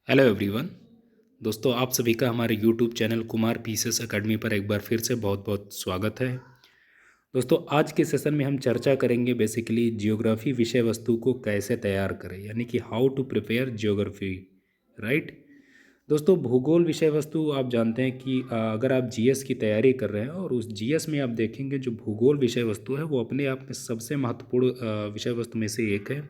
Hello everyone. दोस्तों, आप सभी का हमारे YouTube channel Kumar pieces academy पर एक बार फिर से बहुत बहुत स्वागत है। दोस्तों, आज के सेशन में हम चर्चा करेंगे बेसिकली जियोग्राफी विषय वस्तु को कैसे तैयार करें, यानी कि how to prepare geography, right. दोस्तों, भूगोल विषय वस्तु आप जानते हैं कि अगर आप जीएस की तैयारी कर रहे हैं और उस जीएस में आप देखेंगे जो भूगोल विषय वस्तु है वो अपने आप में सबसे महत्वपूर्ण विषय वस्तु में से एक है।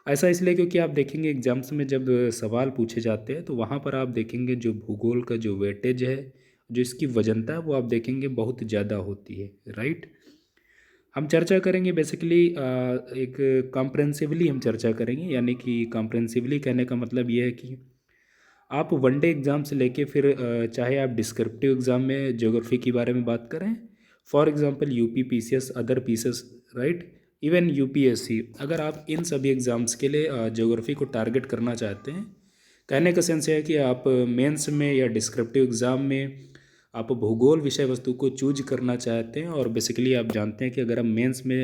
ऐसा इसलिए क्योंकि आप देखेंगे एग्जाम्स में जब सवाल पूछे जाते हैं तो वहाँ पर आप देखेंगे जो भूगोल का जो वेटेज है, जो इसकी वजनता है वो आप देखेंगे बहुत ज़्यादा होती है, राइट। हम चर्चा करेंगे बेसिकली एक कॉम्प्रहेंसिवली हम चर्चा करेंगे, यानी कि कॉम्प्रहेंसिवली कहने का मतलब ये है कि आप वनडे एग्ज़ाम से लेके फिर चाहे आप डिस्क्रिप्टिव एग्ज़ाम में ज्योग्राफी के बारे में बात करें, for example UP PCS, other PCS, right, even UPSC, अगर आप इन सभी एग्ज़ाम्स के लिए ज्योग्राफी को टारगेट करना चाहते हैं, कहने का सेंस है कि आप मेंस में या डिस्क्रिप्टिव एग्ज़ाम में आप भूगोल विषय वस्तु को चूज करना चाहते हैं, और बेसिकली आप जानते हैं कि अगर आप मेंस में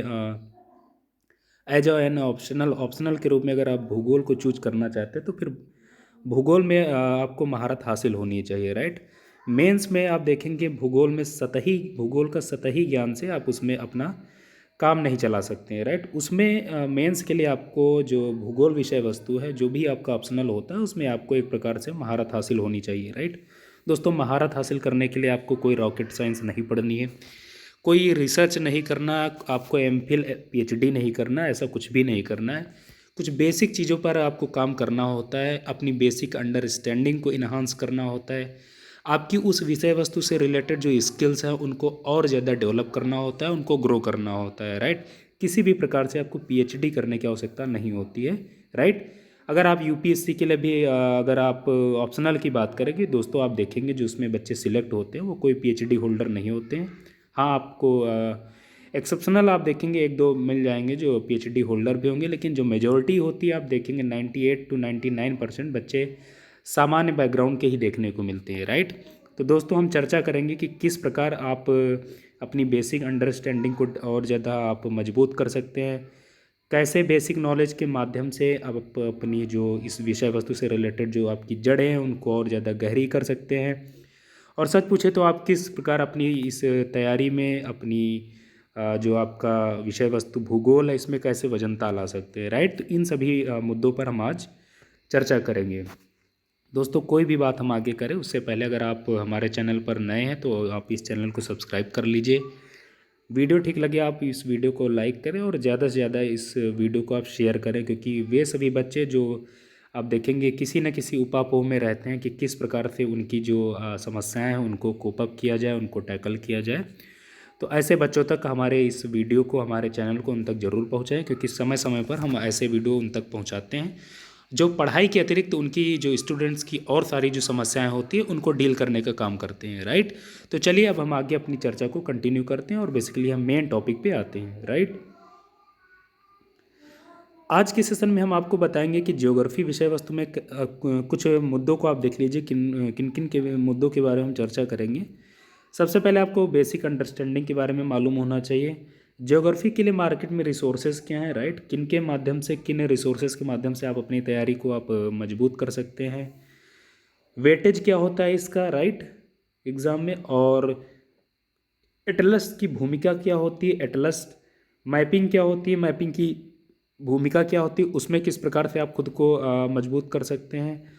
एज एन ऑप्शनल के रूप में अगर आप भूगोल को चूज करना चाहते हैं तो फिर भूगोल में आपको महारत हासिल होनी चाहिए, राइट। मेंस में आप देखेंगे भूगोल में सतही भूगोल का सतही ज्ञान से आप उसमें अपना काम नहीं चला सकते हैं, राइट। उसमें मेंस के लिए आपको जो भूगोल विषय वस्तु है, जो भी आपका ऑप्शनल होता है, उसमें आपको एक प्रकार से महारत हासिल होनी चाहिए, राइट। दोस्तों, महारत हासिल करने के लिए आपको कोई रॉकेट साइंस नहीं पढ़नी है, कोई रिसर्च नहीं करना, आपको एमफिल पीएचडी नहीं करना, ऐसा कुछ भी नहीं करना है। कुछ बेसिक चीज़ों पर आपको काम करना होता है, अपनी बेसिक अंडरस्टैंडिंग को इन्हांस करना होता है, आपकी उस विषय वस्तु से रिलेटेड जो स्किल्स हैं उनको और ज़्यादा डेवलप करना होता है, उनको ग्रो करना होता है, राइट। किसी भी प्रकार से आपको पीएचडी करने की आवश्यकता नहीं होती है, राइट। अगर आप यूपीएससी के लिए भी अगर आप ऑप्शनल की बात करेंगे दोस्तों, आप देखेंगे जो उसमें बच्चे सिलेक्ट होते हैं वो कोई पीएचडी होल्डर नहीं होते हैं। हाँ, आपको एक्सेप्शनल आप देखेंगे एक दो मिल जाएंगे जो पीएचडी होल्डर भी होंगे, लेकिन जो मेजॉरिटी होती है आप देखेंगे 98 to 99% बच्चे सामान्य बैकग्राउंड के ही देखने को मिलते हैं, राइट। तो दोस्तों, हम चर्चा करेंगे कि किस प्रकार आप अपनी बेसिक अंडरस्टैंडिंग को और ज़्यादा आप मजबूत कर सकते हैं, कैसे बेसिक नॉलेज के माध्यम से आप अपनी जो इस विषय वस्तु से रिलेटेड जो आपकी जड़ें हैं उनको और ज़्यादा गहरी कर सकते हैं, और सच पूछे तो आप किस प्रकार अपनी इस तैयारी में अपनी जो आपका विषय वस्तु भूगोल है इसमें कैसे वजनता ला सकते हैं, राइट। तो इन सभी मुद्दों पर हम आज चर्चा करेंगे। दोस्तों, कोई भी बात हम आगे करें उससे पहले अगर आप हमारे चैनल पर नए हैं तो आप इस चैनल को सब्सक्राइब कर लीजिए। वीडियो ठीक लगे आप इस वीडियो को लाइक करें और ज़्यादा से ज़्यादा इस वीडियो को आप शेयर करें, क्योंकि वे सभी बच्चे जो आप देखेंगे किसी न किसी उपापोह में रहते हैं कि किस प्रकार से उनकी जो समस्याएं हैं उनको कोप अप किया जाए, उनको टैकल किया जाए। तो ऐसे बच्चों तक हमारे इस वीडियो को, हमारे चैनल को उन तक ज़रूर पहुँचाएँ, क्योंकि समय समय पर हम ऐसे वीडियो उन तक पहुँचाते हैं जो पढ़ाई के अतिरिक्त उनकी जो स्टूडेंट्स की और सारी जो समस्याएं होती है उनको डील करने का काम करते हैं, राइट। तो चलिए अब हम आगे अपनी चर्चा को कंटिन्यू करते हैं और बेसिकली हम मेन टॉपिक पे आते हैं, राइट। आज के सेशन में हम आपको बताएंगे कि ज्योग्राफी विषय वस्तु में कुछ मुद्दों को आप देख लीजिए, किन किन किन के मुद्दों के बारे में हम चर्चा करेंगे। सबसे पहले आपको बेसिक अंडरस्टैंडिंग के बारे में मालूम होना चाहिए। ज्योग्राफी के लिए मार्केट में रिसोर्सेज क्या हैं, राइट, किन के माध्यम से, किन रिसोर्सेज के माध्यम से आप अपनी तैयारी को आप मजबूत कर सकते हैं। वेटेज क्या होता है इसका, राइट, एग्ज़ाम में। और एटलस की भूमिका क्या होती है, एटलस मैपिंग क्या होती है, मैपिंग की भूमिका क्या होती है, उसमें किस प्रकार से आप खुद को मजबूत कर सकते हैं।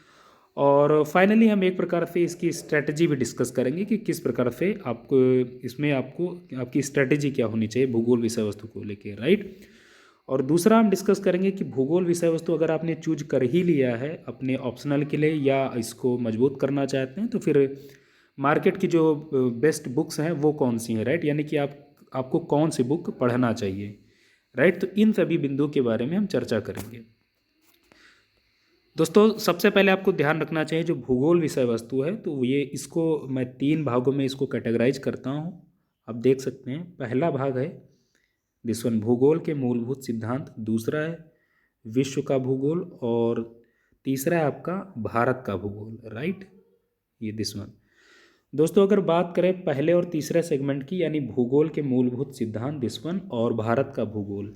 और फाइनली हम एक प्रकार से इसकी स्ट्रेटजी भी डिस्कस करेंगे कि किस प्रकार से आपको इसमें आपको आपकी स्ट्रेटजी क्या होनी चाहिए भूगोल विषय वस्तु को लेके, राइट। और दूसरा हम डिस्कस करेंगे कि भूगोल विषय वस्तु अगर आपने चूज कर ही लिया है अपने ऑप्शनल के लिए या इसको मजबूत करना चाहते हैं तो फिर मार्केट की जो बेस्ट बुक्स हैं वो कौन सी हैं, राइट, यानी कि आपको कौन सी बुक पढ़ना चाहिए, राइट। तो इन सभी बिंदुओं के बारे में हम चर्चा करेंगे। दोस्तों, सबसे पहले आपको ध्यान रखना चाहिए जो भूगोल विषय वस्तु है तो ये इसको मैं तीन भागों में इसको कैटेगराइज करता हूँ। आप देख सकते हैं, पहला भाग है दिस वन भूगोल के मूलभूत सिद्धांत, दूसरा है विश्व का भूगोल, और तीसरा है आपका भारत का भूगोल, राइट, ये दिस वन। दोस्तों, अगर बात करें पहले और तीसरे सेगमेंट की, यानी भूगोल के मूलभूत सिद्धांत दिस वन और भारत का भूगोल,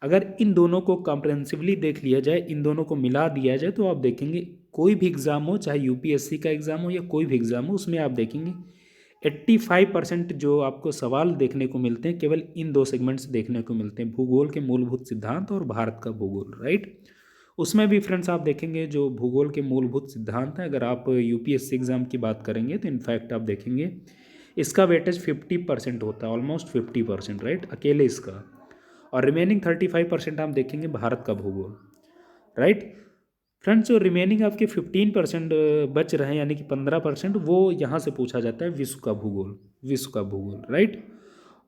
अगर इन दोनों को कॉम्प्रहेंसिवली देख लिया जाए, इन दोनों को मिला दिया जाए तो आप देखेंगे कोई भी एग्ज़ाम हो, चाहे यूपीएससी का एग्ज़ाम हो या कोई भी एग्ज़ाम हो, उसमें आप देखेंगे 85% जो आपको सवाल देखने को मिलते हैं केवल इन दो सेगमेंट से देखने को मिलते हैं, भूगोल के मूलभूत सिद्धांत और भारत का भूगोल, राइट। उसमें भी फ्रेंड्स आप देखेंगे जो भूगोल के मूलभूत सिद्धांत हैं, अगर आप यूपीएससी एग्ज़ाम की बात करेंगे तो इनफैक्ट आप देखेंगे इसका वेटेज 50% होता है, ऑलमोस्ट 50%, राइट, अकेले इसका। और रिमेनिंग 35% आप देखेंगे भारत का भूगोल, राइट। फ्रेंड्स जो रिमेनिंग आपके 15% बच रहे हैं, यानी कि 15%, वो यहाँ से पूछा जाता है विश्व का भूगोल, विश्व का भूगोल, राइट।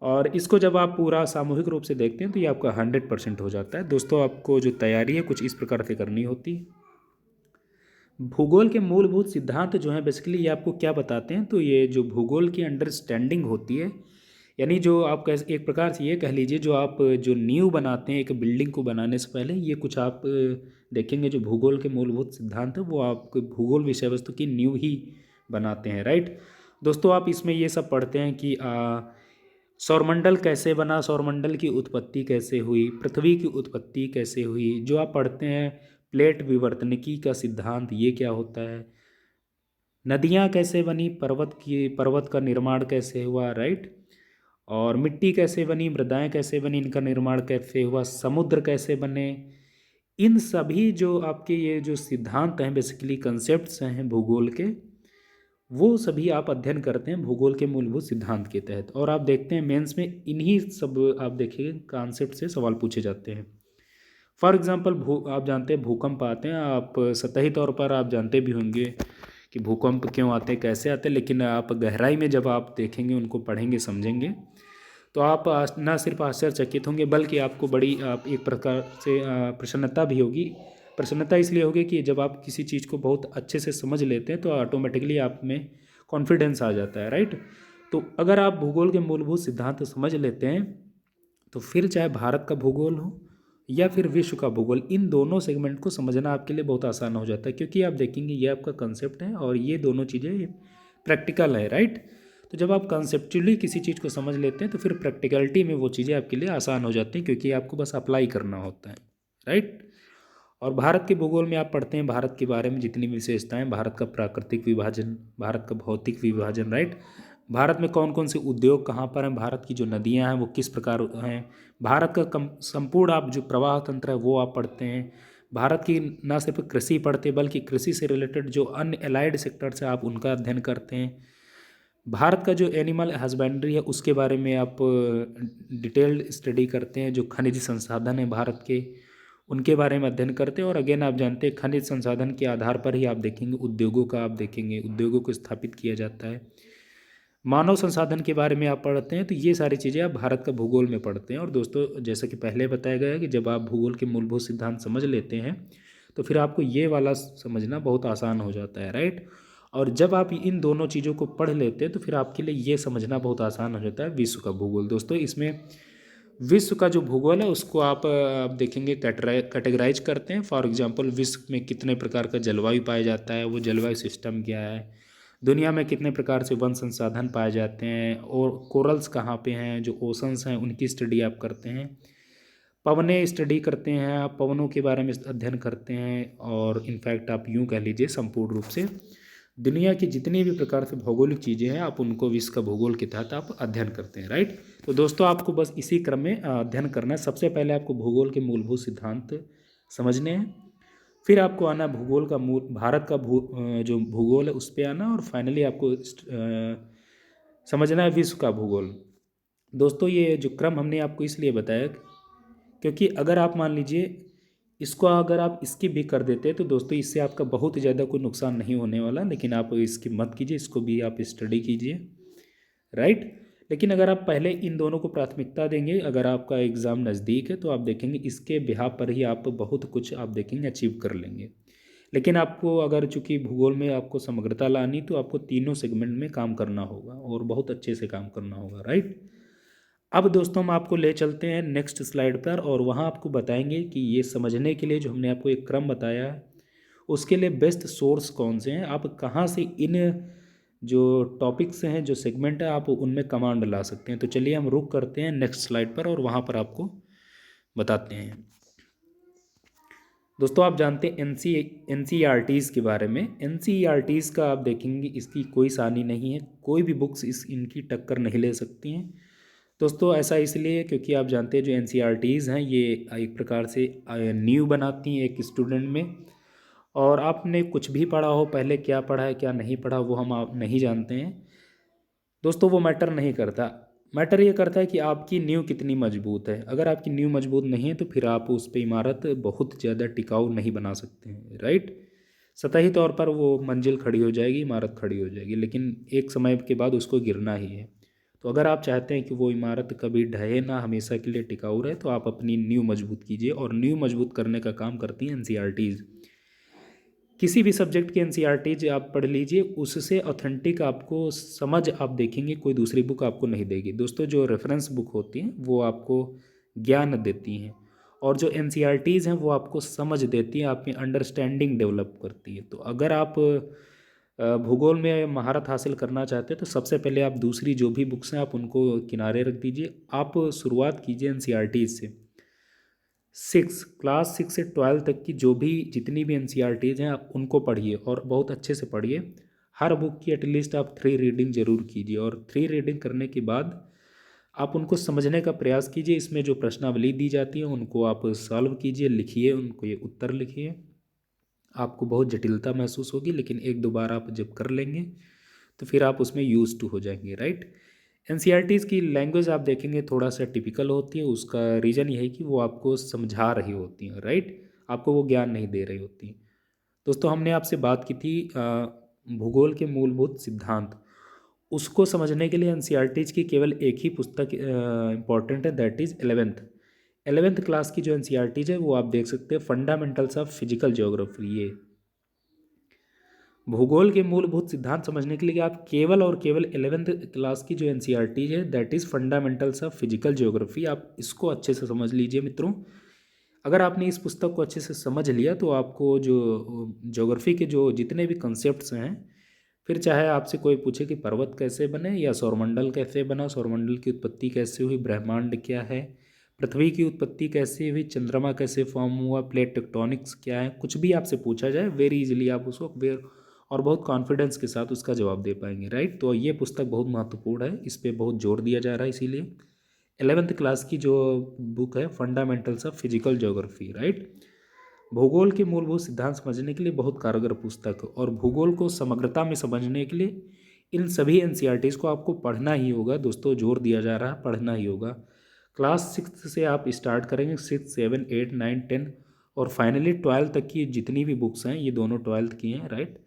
और इसको जब आप पूरा सामूहिक रूप से देखते हैं तो ये आपका 100% हो जाता है। दोस्तों आपको जो तैयारी है कुछ इस प्रकार से करनी होती है। भूगोल के मूलभूत सिद्धांत जो हैं बेसिकली ये आपको क्या बताते हैं, तो ये जो भूगोल की अंडरस्टैंडिंग होती है, यानी जो आप कह एक प्रकार से ये कह लीजिए जो आप जो नींव बनाते हैं एक बिल्डिंग को बनाने से पहले, ये कुछ आप देखेंगे जो भूगोल के मूलभूत सिद्धांत है वो आपको भूगोल विषय वस्तु की नींव ही बनाते हैं, राइट। दोस्तों आप इसमें ये सब पढ़ते हैं कि सौरमंडल कैसे बना, सौरमंडल की उत्पत्ति कैसे हुई, पृथ्वी की उत्पत्ति कैसे हुई, जो आप पढ़ते हैं प्लेट विवर्तनिकी का सिद्धांत ये क्या होता है, नदियाँ कैसे बनी, पर्वत का निर्माण कैसे हुआ, राइट। और मिट्टी कैसे बनी, मृदाएं कैसे बनी, इनका निर्माण कैसे हुआ, समुद्र कैसे बने, इन सभी जो आपके ये जो सिद्धांत हैं बेसिकली कंसेप्ट्स हैं भूगोल के, वो सभी आप अध्ययन करते हैं भूगोल के मूलभूत सिद्धांत के तहत। और आप देखते हैं मेंस में इन्हीं सब आप देखिए कॉन्सेप्ट से सवाल पूछे जाते हैं। फॉर एग्जांपल आप जानते हैं भूकंप आते हैं, आप सतही तौर पर आप जानते भी होंगे कि भूकंप क्यों आते हैं, कैसे आते हैं, लेकिन आप गहराई में जब आप देखेंगे, उनको पढ़ेंगे, समझेंगे, तो आप ना सिर्फ आश्चर्यचकित होंगे बल्कि आपको बड़ी आप एक प्रकार से प्रसन्नता भी होगी। प्रसन्नता इसलिए होगी कि जब आप किसी चीज़ को बहुत अच्छे से समझ लेते हैं तो ऑटोमेटिकली आप में कॉन्फिडेंस आ जाता है, राइट। तो अगर आप भूगोल के मूलभूत सिद्धांत समझ लेते हैं तो फिर चाहे भारत का भूगोल हो या फिर विश्व का भूगोल, इन दोनों सेगमेंट को समझना आपके लिए बहुत आसान हो जाता है, क्योंकि आप देखेंगे ये आपका कंसेप्ट है और ये दोनों चीज़ें प्रैक्टिकल है, राइट। तो जब आप कॉन्सेप्चुअली किसी चीज़ को समझ लेते हैं तो फिर प्रैक्टिकलिटी में वो चीज़ें आपके लिए आसान हो जाती हैं, क्योंकि आपको बस अप्लाई करना होता है, राइट। और भारत के भूगोल में आप पढ़ते हैं भारत के बारे में जितनी विशेषताएं, भारत का प्राकृतिक विभाजन, भारत का भौतिक विभाजन, राइट। भारत में कौन कौन से उद्योग कहाँ पर हैं, भारत की जो नदियाँ हैं वो किस प्रकार हैं, भारत का संपूर्ण आप जो प्रवाह तंत्र है वो आप पढ़ते हैं। भारत की न सिर्फ कृषि पढ़ते बल्कि कृषि से रिलेटेड जो अन्य एलाइड सेक्टर्स है आप उनका अध्ययन करते हैं। भारत का जो एनिमल हस्बेंड्री है उसके बारे में आप डिटेल्ड स्टडी करते हैं। जो खनिज संसाधन है भारत के उनके बारे में अध्ययन करते हैं। और अगेन आप जानते हैं खनिज संसाधन के आधार पर ही आप देखेंगे उद्योगों का, आप देखेंगे उद्योगों को स्थापित किया जाता है। मानव संसाधन के बारे में आप पढ़ते हैं, तो ये सारी चीज़ें आप भारत का भूगोल में पढ़ते हैं। और दोस्तों जैसा कि पहले बताया गया है कि जब आप भूगोल के मूलभूत सिद्धांत समझ लेते हैं तो फिर आपको ये वाला समझना बहुत आसान हो जाता है, राइट। और जब आप इन दोनों चीज़ों को पढ़ लेते हैं तो फिर आपके लिए ये समझना बहुत आसान हो जाता है विश्व का भूगोल। दोस्तों इसमें विश्व का जो भूगोल है उसको आप देखेंगे कैटेगराइज करते हैं। फॉर एग्जांपल विश्व में कितने प्रकार का जलवायु पाया जाता है, वो जलवायु सिस्टम क्या है, दुनिया में कितने प्रकार से वन संसाधन पाए जाते हैं, और कोरल्स कहाँ पे हैं, जो ओशंस हैं उनकी स्टडी आप करते हैं। पवनें स्टडी करते हैं, आप पवनों के बारे में अध्ययन करते हैं। और इनफैक्ट आप यूँ कह लीजिए संपूर्ण रूप से दुनिया की जितनी भी प्रकार से भौगोलिक चीज़ें हैं आप उनको विश्व का भूगोल के तहत आप अध्ययन करते हैं, राइट। तो दोस्तों आपको बस इसी क्रम में अध्ययन करना है। सबसे पहले आपको भूगोल के मूलभूत सिद्धांत समझने हैं, फिर आपको आना भूगोल का मूल भारत का जो भूगोल है उस पर आना, और फाइनली आपको समझना है विश्व का भूगोल। दोस्तों ये जो क्रम हमने आपको इसलिए बताया क्योंकि अगर आप मान लीजिए इसको अगर आप स्किप भी कर देते हैं तो दोस्तों इससे आपका बहुत ज़्यादा कोई नुकसान नहीं होने वाला, लेकिन आप स्किप मत कीजिए, इसको भी आप स्टडी कीजिए, राइट। लेकिन अगर आप पहले इन दोनों को प्राथमिकता देंगे, अगर आपका एग्ज़ाम नज़दीक है तो आप देखेंगे इसके बिहाव पर ही आप बहुत कुछ आप देखेंगे अचीव कर लेंगे। लेकिन आपको अगर चूंकि भूगोल में आपको समग्रता लानी तो आपको तीनों सेगमेंट में काम करना होगा और बहुत अच्छे से काम करना होगा, राइट। अब दोस्तों हम आपको ले चलते हैं नेक्स्ट स्लाइड पर, और वहाँ आपको बताएंगे कि ये समझने के लिए जो हमने आपको एक क्रम बताया है उसके लिए बेस्ट सोर्स कौन से हैं, आप कहाँ से इन जो टॉपिक्स हैं, जो सेगमेंट है, आप उनमें कमांड ला सकते हैं। तो चलिए हम रुक करते हैं नेक्स्ट स्लाइड पर और वहाँ पर आपको बताते हैं। दोस्तों आप जानते हैं N C E R Ts के बारे में। N C E R Ts का आप देखेंगे इसकी कोई सानी नहीं है, कोई भी बुक्स इनकी टक्कर नहीं ले सकती हैं। दोस्तों ऐसा इसलिए क्योंकि आप जानते हैं जो N C E R Ts हैं ये एक प्रकार से नींव बनाती हैं एक स्टूडेंट में। और आपने कुछ भी पढ़ा हो, पहले क्या पढ़ा है क्या नहीं पढ़ा वो हम आप नहीं जानते हैं दोस्तों, वो मैटर नहीं करता। मैटर ये करता है कि आपकी नींव कितनी मजबूत है। अगर आपकी नींव मजबूत नहीं है तो फिर आप उस पर इमारत बहुत ज़्यादा टिकाऊ नहीं बना सकते हैं, राइट। सतही तौर पर वो मंजिल खड़ी हो जाएगी, इमारत खड़ी हो जाएगी, लेकिन एक समय के बाद उसको गिरना ही है। तो अगर आप चाहते हैं कि वो इमारत कभी ढहे ना, हमेशा के लिए टिकाऊ रहे, तो आप अपनी नींव मजबूत कीजिए। और नींव मजबूत करने का काम करती हैं एनसीईआरटीज़। किसी भी सब्जेक्ट की एनसीईआरटी आप पढ़ लीजिए, उससे ऑथेंटिक आपको समझ आप देखेंगे कोई दूसरी बुक आपको नहीं देगी। दोस्तों जो रेफरेंस बुक होती हैं वो आपको ज्ञान देती हैं, और जो एनसीईआरटीज़ हैं वो आपको समझ देती हैं, आपकी अंडरस्टैंडिंग डेवलप करती है। तो अगर आप भूगोल में महारत हासिल करना चाहते हैं तो सबसे पहले आप दूसरी जो भी बुक्स हैं आप उनको किनारे रख दीजिए। आप शुरुआत कीजिए एनसीईआरटीज़ से। क्लास 6 से 12 तक की जो भी जितनी भी एनसीईआरटीज़ हैं आप उनको पढ़िए और बहुत अच्छे से पढ़िए। हर बुक की एटलीस्ट आप 3 रीडिंग ज़रूर कीजिए, और 3 रीडिंग करने के बाद आप उनको समझने का प्रयास कीजिए। इसमें जो प्रश्नावली दी जाती है उनको आप सॉल्व कीजिए, लिखिए, उनको ये उत्तर लिखिए। आपको बहुत जटिलता महसूस होगी, लेकिन एक दो बार आप जब कर लेंगे तो फिर आप उसमें यूज टू हो जाएंगे, राइट। एनसीईआरटीज़ की लैंग्वेज आप देखेंगे थोड़ा सा टिपिकल होती है। उसका रीज़न ये है कि वो आपको समझा रही होती हैं, राइट, आपको वो ज्ञान नहीं दे रही होती। दोस्तों हमने आपसे बात की थी भूगोल के मूलभूत सिद्धांत। उसको समझने के लिए एनसीईआरटीज़ की केवल एक ही पुस्तक इम्पॉर्टेंट है, दैट इज़ 11th क्लास की जो एनसीईआरटीज़ है वो आप देख सकते हैं, फंडामेंटल्स ऑफ फिजिकल ज्योग्राफी। ये भूगोल के मूलभूत सिद्धांत समझने के लिए आप केवल और केवल 11th क्लास की जो एनसीईआरटी है that is fundamentals of physical geography, आप इसको अच्छे से समझ लीजिए मित्रों। अगर आपने इस पुस्तक को अच्छे से समझ लिया तो आपको जो ज्योग्राफी के जो जितने भी कंसेप्ट्स हैं, फिर चाहे आपसे कोई पूछे कि पर्वत कैसे बने या सौरमंडल कैसे बना, सौरमंडल की उत्पत्ति कैसे हुई, ब्रह्मांड क्या है, पृथ्वी की उत्पत्ति कैसे हुई, चंद्रमा कैसे फॉर्म हुआ, प्लेट टेक्टोनिक्स क्या है, कुछ भी आपसे पूछा जाए वेरी इजीली आप उसको और बहुत कॉन्फिडेंस के साथ उसका जवाब दे पाएंगे, राइट। तो ये पुस्तक बहुत महत्वपूर्ण है, इस पर बहुत जोर दिया जा रहा है, इसीलिए 11th क्लास की जो बुक है fundamentals of physical geography, right, भूगोल के मूलभूत सिद्धांत समझने के लिए बहुत कारगर पुस्तक है। और भूगोल को समग्रता में समझने के लिए इन सभी एनसीईआरटीज़ को आपको पढ़ना ही होगा। दोस्तों जोर दिया जा रहा है, पढ़ना ही होगा। क्लास 6 से आप स्टार्ट करेंगे, 6, 7, 8, 9, 10 और फाइनली 12 तक की जितनी भी बुक्स हैं, ये दोनों 12th की हैं, राइट।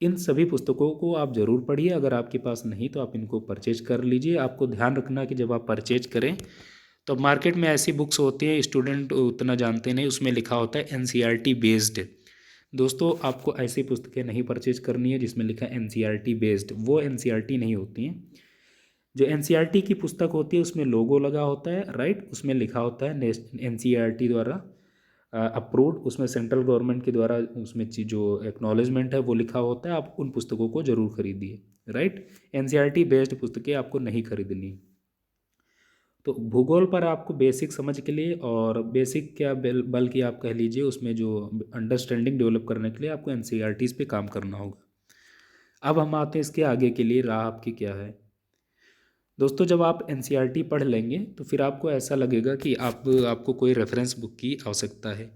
इन सभी पुस्तकों को आप ज़रूर पढ़िए। अगर आपके पास नहीं तो आप इनको परचेज कर लीजिए। आपको ध्यान रखना कि जब आप परचेज करें तो मार्केट में ऐसी बुक्स होती हैं स्टूडेंट उतना जानते नहीं, उसमें लिखा होता है एनसीईआरटी बेस्ड। दोस्तों आपको ऐसी पुस्तकें नहीं परचेज करनी है जिसमें लिखा है एनसीईआरटी बेस्ड, वो एनसीईआरटी नहीं होती हैं। जो एनसीईआरटी की पुस्तक होती है उसमें लोगो लगा होता है, राइट, उसमें लिखा होता है एनसीईआरटी द्वारा अप्रूव्ड, उसमें सेंट्रल गवर्नमेंट के द्वारा उसमें जो एक्नॉलेजमेंट है वो लिखा होता है। आप उन पुस्तकों को जरूर खरीदिए, राइट। एनसीईआरटी बेस्ड पुस्तकें आपको नहीं खरीदनी। तो भूगोल पर आपको बेसिक समझ के लिए, और बेसिक क्या बल्कि आप कह लीजिए उसमें जो अंडरस्टैंडिंग डेवलप करने के लिए आपको एनसीईआरटीज़ पे काम करना होगा। अब हम आते हैं इसके आगे के लिए राह आपकी क्या है। दोस्तों जब आप एनसीईआरटी पढ़ लेंगे तो फिर आपको ऐसा लगेगा कि आपको कोई रेफरेंस बुक की आवश्यकता है।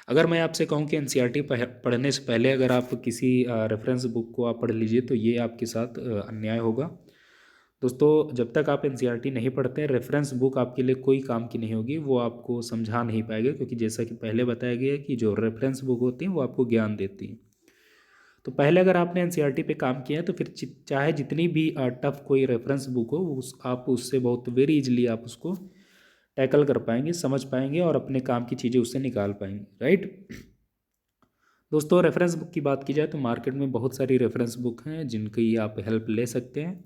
अगर मैं आपसे कहूं कि एनसीईआरटी पढ़ने से पहले अगर आप किसी रेफरेंस बुक को आप पढ़ लीजिए तो ये आपके साथ अन्याय होगा। दोस्तों जब तक आप एनसीईआरटी नहीं पढ़ते हैं, रेफरेंस बुक आपके लिए कोई काम की नहीं होगी, वो आपको समझा नहीं पाएगा, क्योंकि जैसा कि पहले बताया गया है कि जो रेफरेंस बुक होती हैं वो आपको ज्ञान देती हैं। तो पहले अगर आपने एनसीईआरटी पे काम किया है तो फिर चाहे जितनी भी टफ कोई रेफरेंस बुक हो आप उससे बहुत वेरी इजली आप उसको टैकल कर पाएंगे, समझ पाएंगे और अपने काम की चीज़ें उससे निकाल पाएंगे, राइट। दोस्तों रेफरेंस बुक की बात की जाए तो मार्केट में बहुत सारी रेफरेंस बुक हैं जिनकी आप हेल्प ले सकते हैं।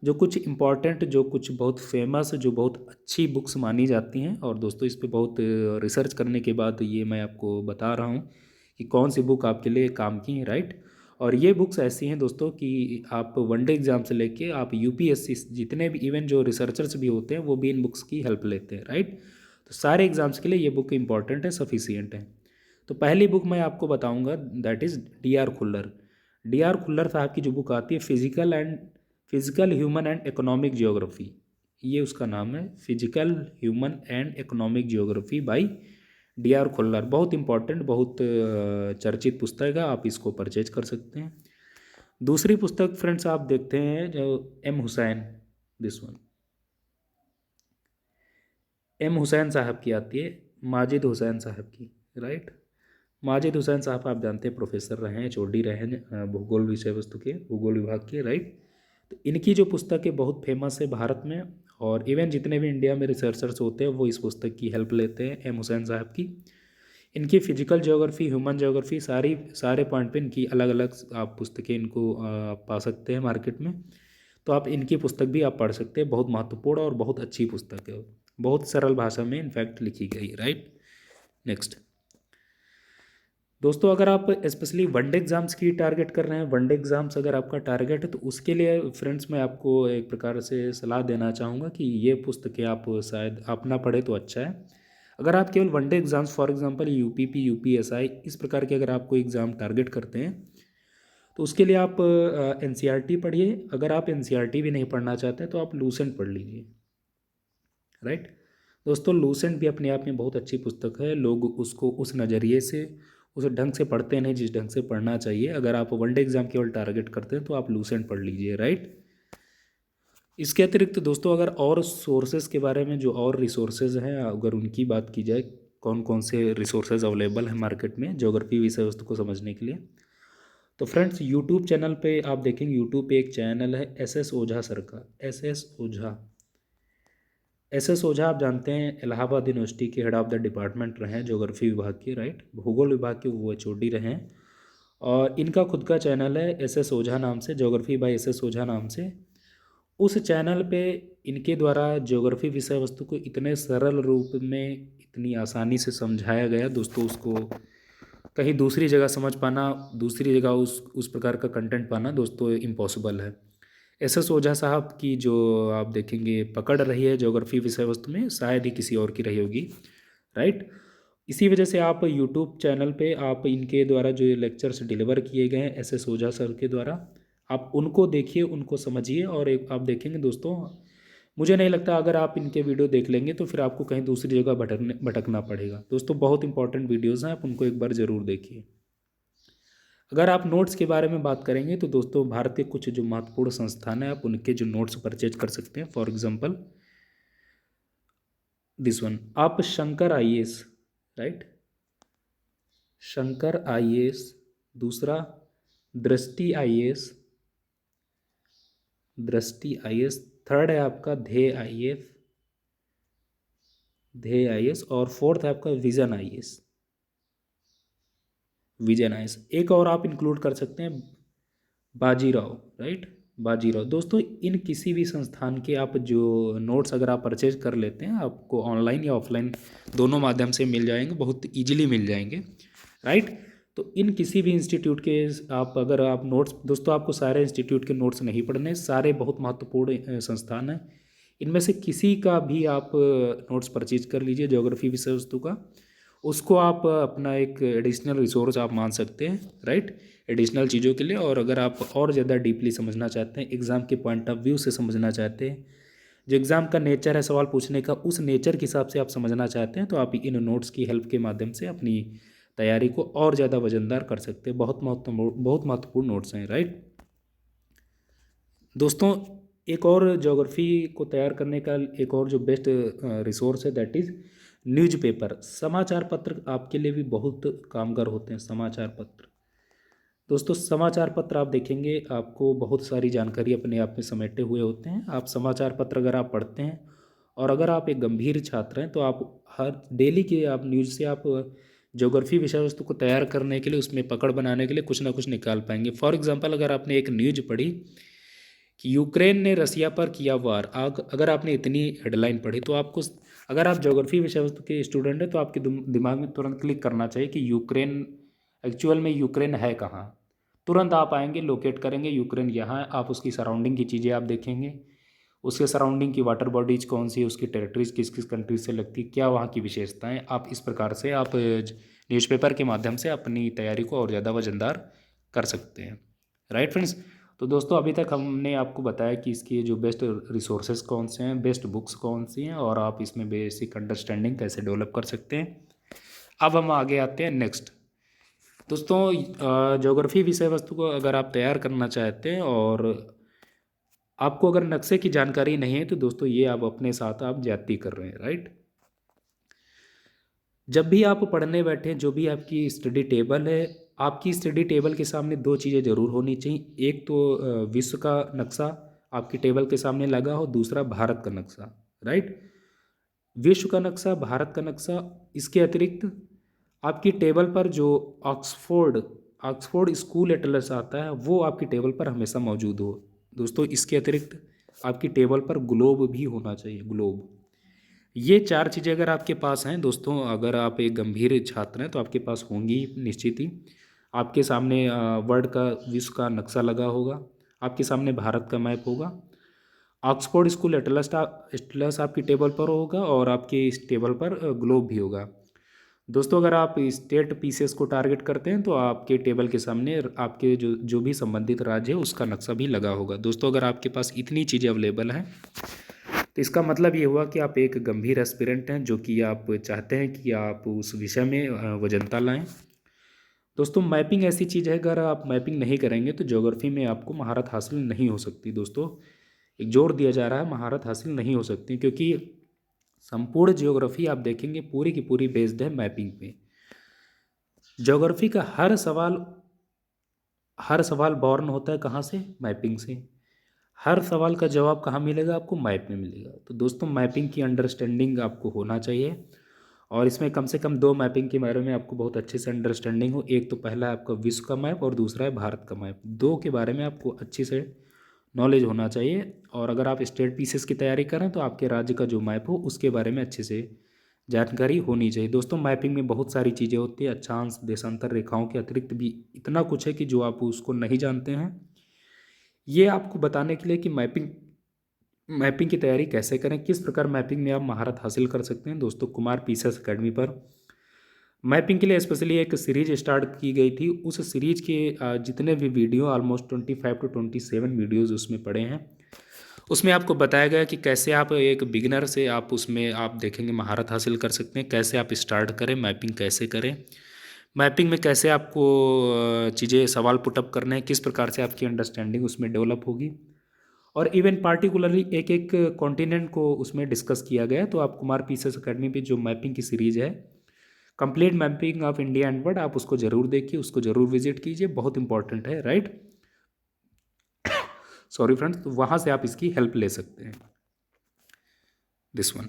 जो कुछ इम्पॉर्टेंट, जो कुछ बहुत फेमस, जो बहुत अच्छी बुक्स मानी जाती हैं, और दोस्तों इस पे बहुत रिसर्च करने के बाद ये मैं आपको बता रहा हूँ कि कौन सी बुक आपके लिए काम की है, राइट। और ये बुक्स ऐसी हैं दोस्तों कि आप वनडे एग्जाम से लेके आप यूपीएससी जितने भी इवन जो रिसर्चर्स भी होते हैं वो भी इन बुक्स की हेल्प लेते हैं, राइट। तो सारे एग्जाम्स के लिए ये बुक इंपॉर्टेंट है, सफिशियंट है। तो पहली बुक मैं आपको बताऊंगा, that is D R Khullar. D R Khullar साहब की जो बुक आती है physical human and economic geography, ये उसका नाम है, physical human and economic geography by D R Khullar. बहुत इंपॉर्टेंट, बहुत चर्चित पुस्तक है, आप इसको परचेज कर सकते हैं। दूसरी पुस्तक फ्रेंड्स आप देखते हैं जो M Hussain, this one, M Hussain साहब की आती है, माजिद हुसैन साहब की, राइट। माजिद हुसैन साहब आप जानते हैं प्रोफेसर रहे हैं, एचओडी रहे हैं भूगोल विषय वस्तु के, भूगोल विभाग के, राइट। तो इनकी जो पुस्तक है बहुत फेमस है भारत में, और इवन जितने भी इंडिया में रिसर्चर्स होते हैं वो इस पुस्तक की हेल्प लेते हैं, एम हुसैन साहब की। इनकी फिजिकल ज्योग्राफी, ह्यूमन ज्योग्राफी, सारे पॉइंट पे इनकी अलग अलग आप पुस्तकें इनको पा सकते हैं मार्केट में। तो आप इनकी पुस्तक भी आप पढ़ सकते हैं, बहुत महत्वपूर्ण और बहुत अच्छी पुस्तक है, बहुत सरल भाषा में इनफैक्ट लिखी गई, राइट। नेक्स्ट दोस्तों, अगर आप स्पेशली वनडे एग्जाम्स की टारगेट कर रहे हैं, वनडे एग्जाम्स अगर आपका टारगेट है, तो उसके लिए फ्रेंड्स मैं आपको एक प्रकार से सलाह देना चाहूँगा कि ये पुस्तकें आप शायद आप ना पढ़े तो अच्छा है। अगर आप केवल one day exams, for example UPP, UPSI, इस प्रकार के अगर आपको एग्ज़ाम टारगेट करते हैं, तो उसके लिए आप एनसीईआरटी पढ़िए। अगर आप एनसीईआरटी भी नहीं पढ़ना चाहते तो आप लूसेंट पढ़ लीजिए, राइट। दोस्तों लूसेंट भी अपने आप में बहुत अच्छी पुस्तक है, लोग उसको उस नज़रिए से, उस ढंग से पढ़ते नहीं जिस ढंग से पढ़ना चाहिए। अगर आप वनडे एग्जाम केवल टारगेट करते हैं तो आप लूसेंट पढ़ लीजिए, राइट। इसके अतिरिक्त दोस्तों अगर और सोर्सेज के बारे में, जो और रिसोर्सेज हैं, अगर उनकी बात की जाए, कौन कौन से रिसोर्सेज अवेलेबल हैं मार्केट में ज्योग्राफी विषय वस्तु को समझने के लिए, तो फ्रेंड्स यूट्यूब चैनल पे आप देखेंगे, यूट्यूब पे एक चैनल है SS ओझा सर का, SS ओझा आप जानते हैं इलाहाबाद यूनिवर्सिटी के हेड ऑफ द डिपार्टमेंट रहे हैं ज्योग्राफी विभाग के, राइट, भूगोल विभाग के वो एचओडी रहे हैं। और इनका खुद का चैनल है SS ओझा नाम से, ज्योग्राफी बाय SS ओझा नाम से। उस चैनल पे इनके द्वारा ज्योग्राफी विषय वस्तु को इतने सरल रूप में, इतनी आसानी से समझाया गया दोस्तों, उसको कहीं दूसरी जगह समझ पाना, दूसरी जगह उस प्रकार का कंटेंट पाना दोस्तों इम्पॉसिबल है। SS ओझा साहब की जो आप देखेंगे पकड़ रही है ज्योग्राफी विषय वस्तु में, शायद ही किसी और की रही होगी, राइट। इसी वजह से आप यूट्यूब चैनल पे आप इनके द्वारा जो लेक्चर्स डिलीवर किए गए हैं SS ओझा सर के द्वारा, आप उनको देखिए, उनको समझिए, और एक आप देखेंगे दोस्तों, मुझे नहीं लगता अगर आप इनके वीडियो देख लेंगे तो फिर आपको कहीं दूसरी जगह भटकना पड़ेगा। दोस्तों बहुत इंपॉर्टेंट वीडियोज़ हैं, आप उनको एक बार ज़रूर देखिए। अगर आप नोट्स के बारे में बात करेंगे तो दोस्तों भारत के कुछ जो महत्वपूर्ण संस्थान हैं, आप उनके जो नोट्स परचेज कर सकते हैं। फॉर एग्जांपल दिस वन, आप Shankar IAS, right, Shankar IAS, दूसरा दृष्टि IAS, थर्ड है आपका ध्येय IAS, और फोर्थ है आपका विजन IAS। एक और आप इंक्लूड कर सकते हैं बाजीराव, राइट, बाजीराव। दोस्तों इन किसी भी संस्थान के आप जो नोट्स अगर आप परचेज कर लेते हैं, आपको ऑनलाइन या ऑफलाइन दोनों माध्यम से मिल जाएंगे, बहुत इजीली मिल जाएंगे, राइट। तो इन किसी भी इंस्टीट्यूट के आप अगर आप नोट्स, दोस्तों आपको सारे इंस्टीट्यूट के नोट्स नहीं पढ़ने, सारे बहुत महत्वपूर्ण संस्थान हैं, इनमें से किसी का भी आप नोट्स परचेज कर लीजिए ज्योग्राफी विषय वस्तु का, उसको आप अपना एक एडिशनल रिसोर्स आप मान सकते हैं, राइट, एडिशनल चीज़ों के लिए। और अगर आप और ज़्यादा डीपली समझना चाहते हैं, एग्ज़ाम के पॉइंट ऑफ व्यू से समझना चाहते हैं, जो एग्ज़ाम का नेचर है सवाल पूछने का, उस नेचर के हिसाब से आप समझना चाहते हैं, तो आप इन नोट्स की हेल्प के माध्यम से अपनी तैयारी को और ज़्यादा वजनदार कर सकते हैं। बहुत महत्वपूर्ण नोट्स हैं, राइट। दोस्तों एक और ज्योग्राफी को तैयार करने का एक और जो बेस्ट रिसोर्स है, दैट इज़ न्यूज़पेपर, समाचार पत्र आपके लिए भी बहुत कामगार होते हैं। समाचार पत्र दोस्तों, समाचार पत्र आप देखेंगे आपको बहुत सारी जानकारी अपने आप में समेटे हुए होते हैं। आप समाचार पत्र अगर आप पढ़ते हैं, और अगर आप एक गंभीर छात्र हैं, तो आप हर डेली के आप न्यूज़ से आप ज्योग्राफी विषय वस्तु को तैयार करने के लिए, उसमें पकड़ बनाने के लिए कुछ ना कुछ निकाल पाएंगे। फॉर एग्जांपल अगर आपने एक न्यूज़ पढ़ी कि यूक्रेन ने रसिया पर किया वार, अगर आपने इतनी हेडलाइन पढ़ी, तो आपको, अगर आप ज्योग्राफी विषय वस्तु के स्टूडेंट हैं, तो आपके दिमाग में तुरंत क्लिक करना चाहिए कि यूक्रेन, एक्चुअल में यूक्रेन है कहाँ। तुरंत आप आएंगे, लोकेट करेंगे यूक्रेन यहाँ है, आप उसकी सराउंडिंग की चीज़ें आप देखेंगे, उसके सराउंडिंग की वाटर बॉडीज कौन सी है, उसकी टेरिटरीज किस किस कंट्रीज से लगती है, क्या वहाँ की विशेषताएं, आप इस प्रकार से आप न्यूज़पेपर के माध्यम से अपनी तैयारी को और ज़्यादा वजनदार कर सकते हैं। Right friends. तो दोस्तों अभी तक हमने आपको बताया कि इसकी जो बेस्ट रिसोर्सेज कौन से हैं, बेस्ट बुक्स कौन सी हैं, और आप इसमें बेसिक अंडरस्टैंडिंग कैसे डेवलप कर सकते हैं। अब हम आगे आते हैं नेक्स्ट। दोस्तों ज्योग्राफी विषय वस्तु को अगर आप तैयार करना चाहते हैं और आपको अगर नक्शे की जानकारी नहीं है तो दोस्तों ये आप अपने साथ आप ज्यादती कर रहे हैं। राइट। जब भी आप पढ़ने बैठें, जो भी आपकी स्टडी टेबल है, आपकी स्टडी टेबल के सामने दो चीज़ें ज़रूर होनी चाहिए। एक तो विश्व का नक्शा आपकी टेबल के सामने लगा हो, दूसरा भारत का नक्शा। राइट। विश्व का नक्शा, भारत का नक्शा, इसके अतिरिक्त आपकी टेबल पर जो ऑक्सफोर्ड ऑक्सफोर्ड स्कूल एटलस आता है वो आपकी टेबल पर हमेशा मौजूद हो। दोस्तों इसके अतिरिक्त आपकी टेबल पर ग्लोब भी होना चाहिए, ग्लोब। ये चार चीज़ें अगर आपके पास हैं दोस्तों, अगर आप एक गंभीर छात्र हैं तो आपके पास होंगी निश्चित ही। आपके सामने वर्ल्ड का, विश्व का नक्शा लगा होगा, आपके सामने भारत का मैप होगा, ऑक्सफोर्ड स्कूल एटलस एटलस आपकी टेबल पर होगा, और आपके इस टेबल पर ग्लोब भी होगा। दोस्तों अगर आप स्टेट पीसेस को टारगेट करते हैं तो आपके टेबल के सामने आपके जो जो भी संबंधित राज्य है उसका नक्शा भी लगा होगा। दोस्तों अगर आपके पास इतनी चीज़ें अवेलेबल हैं तो इसका मतलब ये हुआ कि आप एक गंभीर एस्पिरेंट हैं, जो कि आप चाहते हैं कि आप उस विषय में वजनता लाएं। दोस्तों मैपिंग ऐसी चीज़ है, अगर आप मैपिंग नहीं करेंगे तो ज्योग्राफी में आपको महारत हासिल नहीं हो सकती। दोस्तों एक जोर दिया जा रहा है, महारत हासिल नहीं हो सकती, क्योंकि संपूर्ण ज्योग्राफी आप देखेंगे पूरी की पूरी बेस्ड है मैपिंग पे। ज्योग्राफी का हर सवाल बॉर्न होता है कहाँ से? मैपिंग से। हर सवाल का जवाब कहाँ मिलेगा? आपको मैप में मिलेगा। तो दोस्तों मैपिंग की अंडरस्टैंडिंग आपको होना चाहिए, और इसमें कम से कम दो मैपिंग के बारे में आपको बहुत अच्छे से अंडरस्टैंडिंग हो। एक तो पहला है आपका विश्व का मैप और दूसरा है भारत का मैप। दो के बारे में आपको अच्छे से नॉलेज होना चाहिए, और अगर आप स्टेट पीसेस की तैयारी करें तो आपके राज्य का जो मैप हो उसके बारे में अच्छे से जानकारी होनी चाहिए। दोस्तों मैपिंग में बहुत सारी चीज़ें होती है, अक्षांश देशांतर रेखाओं के अतिरिक्त भी इतना कुछ है कि जो आप उसको नहीं जानते हैं। ये आपको बताने के लिए कि मैपिंग मैपिंग की तैयारी कैसे करें, किस प्रकार मैपिंग में आप महारत हासिल कर सकते हैं। दोस्तों कुमार पीसेस अकेडमी पर मैपिंग के लिए स्पेशली एक सीरीज स्टार्ट की गई थी। उस सीरीज के जितने भी वीडियो, ऑलमोस्ट 25 to 27 वीडियोज़ उसमें पड़े हैं। उसमें आपको बताया गया कि कैसे आप एक बिगिनर से आप उसमें आप देखेंगे महारत हासिल कर सकते हैं, कैसे आप स्टार्ट करें, मैपिंग कैसे करें, मैपिंग में कैसे आपको चीज़ें सवाल पुटअप करने हैं, किस प्रकार से आपकी अंडरस्टैंडिंग उसमें डेवलप होगी, और इवन पार्टिकुलरली एक एक कॉन्टिनेंट को उसमें डिस्कस किया गया। तो आप कुमार पीसेस अकेडमी पे जो मैपिंग की सीरीज़ है, complete mapping of India and world, आप उसको ज़रूर देखिए, उसको ज़रूर विजिट कीजिए, बहुत इंपॉर्टेंट है। राइट। Sorry friends. तो वहाँ से आप इसकी हेल्प ले सकते हैं, दिस वन।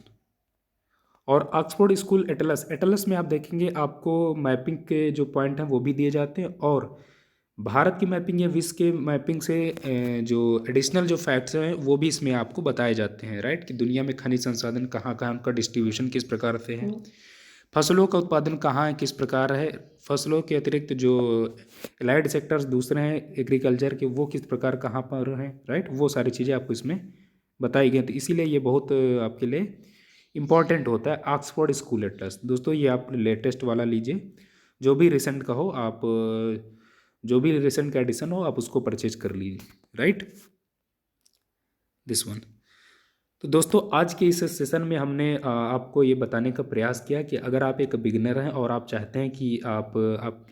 और ऑक्सफोर्ड स्कूल एटलस, एटलस में आप देखेंगे आपको मैपिंग के जो पॉइंट हैं वो भी दिए जाते हैं, और भारत की मैपिंग या विश्व के मैपिंग से जो एडिशनल जो फैक्ट्स हैं वो भी इसमें आपको बताए जाते हैं। राइट। कि दुनिया में खनिज संसाधन कहाँ कहाँ, उनका डिस्ट्रीब्यूशन किस प्रकार से है, फसलों का उत्पादन कहाँ है, किस प्रकार है, फसलों के अतिरिक्त जो एलाइड सेक्टर्स दूसरे हैं एग्रीकल्चर के, वो किस प्रकार कहाँ पर हैं। राइट। वो सारी चीज़ें आपको इसमें बताई गई। तो इसीलिए ये बहुत आपके लिए इम्पॉर्टेंट होता है ऑक्सफोर्ड स्कूल एटलस। दोस्तों ये आप लेटेस्ट वाला लीजिए, जो भी रिसेंट का हो, आप जो भी रिसेंट का एडिशन हो आप उसको परचेज कर लीजिए। Right, this one. तो दोस्तों आज के इस सेशन में हमने आपको ये बताने का प्रयास किया कि अगर आप एक बिगिनर हैं और आप चाहते हैं कि आप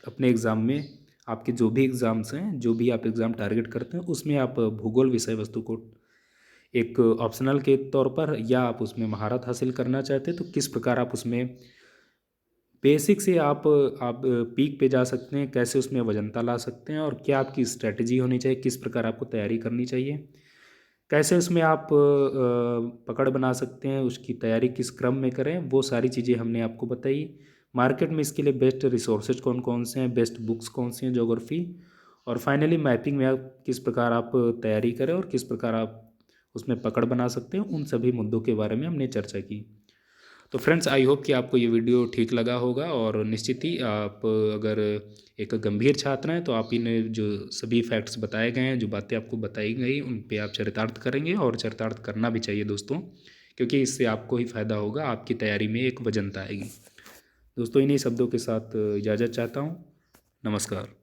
अपने एग्ज़ाम में, आपके जो भी एग्ज़ाम्स हैं, जो भी आप एग्ज़ाम टारगेट करते हैं, उसमें आप भूगोल विषय वस्तु को एक ऑप्शनल के तौर पर, या आप उसमें महारत हासिल करना चाहते हैं, तो किस प्रकार आप उसमें बेसिक से आप पीक पे जा सकते हैं, कैसे उसमें वजनता ला सकते हैं, और क्या आपकी स्ट्रैटेजी होनी चाहिए, किस प्रकार आपको तैयारी करनी चाहिए, कैसे उसमें आप पकड़ बना सकते हैं, उसकी तैयारी किस क्रम में करें, वो सारी चीज़ें हमने आपको बताई। मार्केट में इसके लिए बेस्ट रिसोर्सेज कौन कौन से हैं, बेस्ट बुक्स कौन सी हैं ज्योग्राफी, और फाइनली मैपिंग में आप किस प्रकार आप तैयारी करें और किस प्रकार आप उसमें पकड़ बना सकते हैं, उन सभी मुद्दों के बारे में हमने चर्चा की। तो फ्रेंड्स आई होप कि आपको ये वीडियो ठीक लगा होगा, और निश्चित ही आप अगर एक गंभीर छात्र हैं तो आप इन जो सभी फैक्ट्स बताए गए हैं, जो बातें आपको बताई गई, उन पे आप चरितार्थ करेंगे, और चरितार्थ करना भी चाहिए दोस्तों, क्योंकि इससे आपको ही फ़ायदा होगा, आपकी तैयारी में एक वजनता आएगी। दोस्तों इन्हीं शब्दों के साथ इजाज़त चाहता हूँ। नमस्कार।